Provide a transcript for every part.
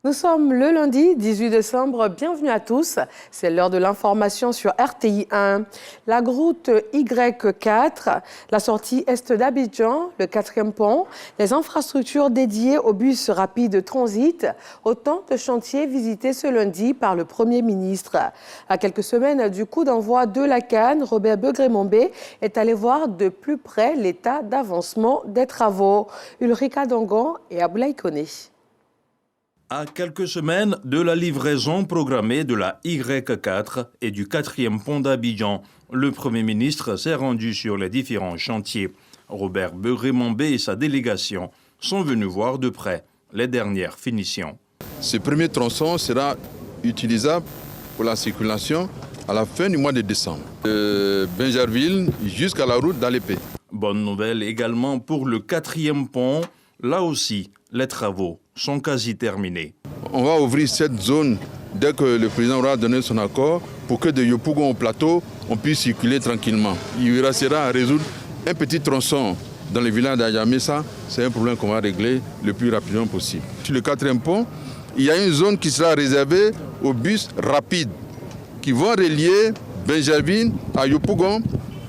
Nous sommes le lundi 18 décembre, bienvenue à tous. C'est l'heure de l'information sur RTI 1. La route Y4, la sortie est d'Abidjan, le 4e pont, les infrastructures dédiées aux bus rapides transit, autant de chantiers visités ce lundi par le Premier ministre. À quelques semaines du coup d'envoi de la CAN, Robert Begré-Mombé est allé voir de plus près l'état d'avancement des travaux. Ulrika Dongon et Aboulaye Koné. À quelques semaines de la livraison programmée de la Y4 et du 4e pont d'Abidjan, le Premier ministre s'est rendu sur les différents chantiers. Robert Begré-Mombé et sa délégation sont venus voir de près les dernières finitions. Ce premier tronçon sera utilisable pour la circulation à la fin du mois de décembre, de Bingerville jusqu'à la route d'Alépé. Bonne nouvelle également pour le 4e pont. Là aussi, les travaux sont quasi terminés. On va ouvrir cette zone dès que le président aura donné son accord pour que de Yopougon au plateau, on puisse circuler tranquillement. Il restera à résoudre un petit tronçon dans le village d'Ayamessa. C'est un problème qu'on va régler le plus rapidement possible. Sur le 4e pont, il y a une zone qui sera réservée aux bus rapides qui vont relier Bingerville à Yopougon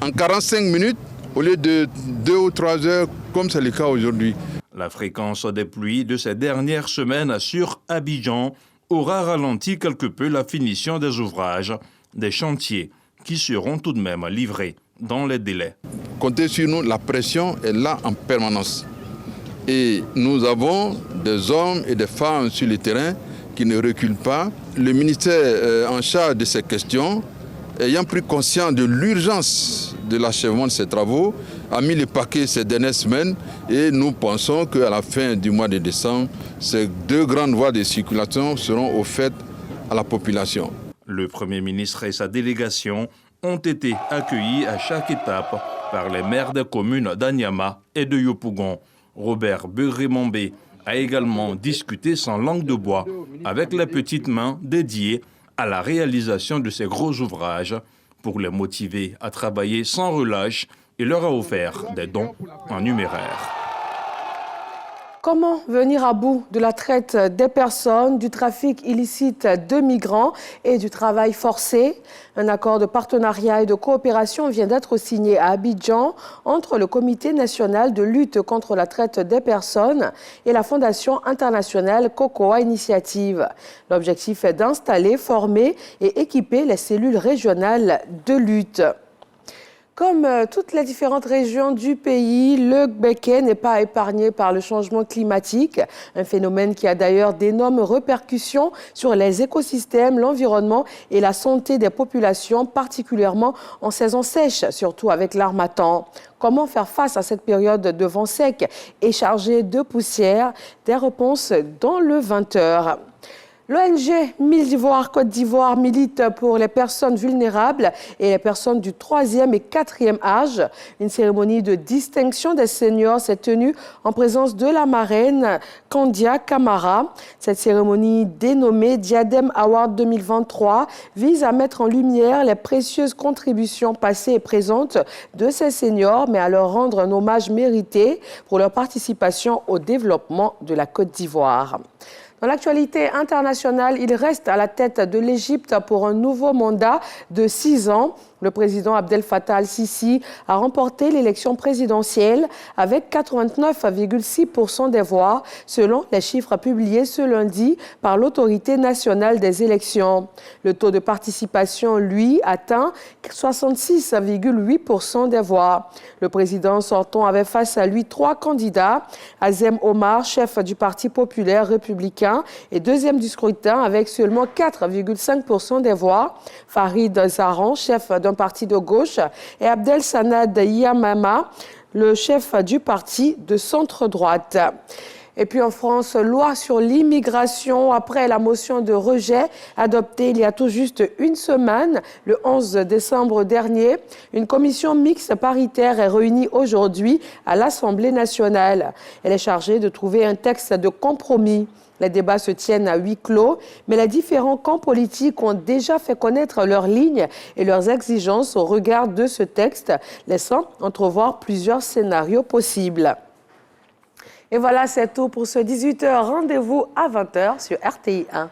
en 45 minutes au lieu de 2 ou 3 heures comme c'est le cas aujourd'hui. La fréquence des pluies de ces dernières semaines sur Abidjan aura ralenti quelque peu la finition des ouvrages, des chantiers qui seront tout de même livrés dans les délais. Comptez sur nous, la pression est là en permanence. Et nous avons des hommes et des femmes sur le terrain qui ne reculent pas. Le ministère en charge de ces questions, ayant pris conscience de l'urgence de l'achèvement de ces travaux, a mis le paquet ces dernières semaines et nous pensons qu'à la fin du mois de décembre, ces 2 grandes voies de circulation seront offertes à la population. Le Premier ministre et sa délégation ont été accueillis à chaque étape par les maires des communes d'Anyama et de Yopougon. Robert Begré-Mombé a également discuté sans langue de bois avec les petites mains dédiées à la réalisation de ces gros ouvrages pour les motiver à travailler sans relâche et leur a offert des dons en numéraire. Comment venir à bout de la traite des personnes, du trafic illicite de migrants et du travail forcé? Un accord de partenariat et de coopération vient d'être signé à Abidjan entre le Comité national de lutte contre la traite des personnes et la Fondation internationale Cocoa Initiative. L'objectif est d'installer, former et équiper les cellules régionales de lutte. Comme toutes les différentes régions du pays, le Béquet n'est pas épargné par le changement climatique, un phénomène qui a d'ailleurs d'énormes répercussions sur les écosystèmes, l'environnement et la santé des populations, particulièrement en saison sèche, surtout avec l'harmattan. Comment faire face à cette période de vent sec et chargée de poussière? Des réponses dans le 20h. L'ONG Mille d'Ivoire Côte d'Ivoire milite pour les personnes vulnérables et les personnes du 3e et 4e âge. Une cérémonie de distinction des seniors s'est tenue en présence de la marraine Kandia Camara. Cette cérémonie dénommée Diadème Award 2023 vise à mettre en lumière les précieuses contributions passées et présentes de ces seniors, mais à leur rendre un hommage mérité pour leur participation au développement de la Côte d'Ivoire. Dans l'actualité internationale, il reste à la tête de l'Égypte pour un nouveau mandat de 6 ans. Le président Abdel Fattah al-Sisi a remporté l'élection présidentielle avec 89,6% des voix, selon les chiffres publiés ce lundi par l'autorité nationale des élections. Le taux de participation, lui, atteint 66,8% des voix. Le président sortant avait face à lui 3 candidats. Azem Omar, chef du Parti populaire républicain, et deuxième du scrutin avec seulement 4,5% des voix. Farid Zaran, chef d'un parti de gauche, et Abdel Sanad Yamama, le chef du parti de centre-droite. Et puis en France, loi sur l'immigration après la motion de rejet adoptée il y a tout juste une semaine, le 11 décembre dernier. Une commission mixte paritaire est réunie aujourd'hui à l'Assemblée nationale. Elle est chargée de trouver un texte de compromis. Les débats se tiennent à huis clos, mais les différents camps politiques ont déjà fait connaître leurs lignes et leurs exigences au regard de ce texte, laissant entrevoir plusieurs scénarios possibles. Et voilà, c'est tout pour ce 18h. Rendez-vous à 20h sur RTI 1.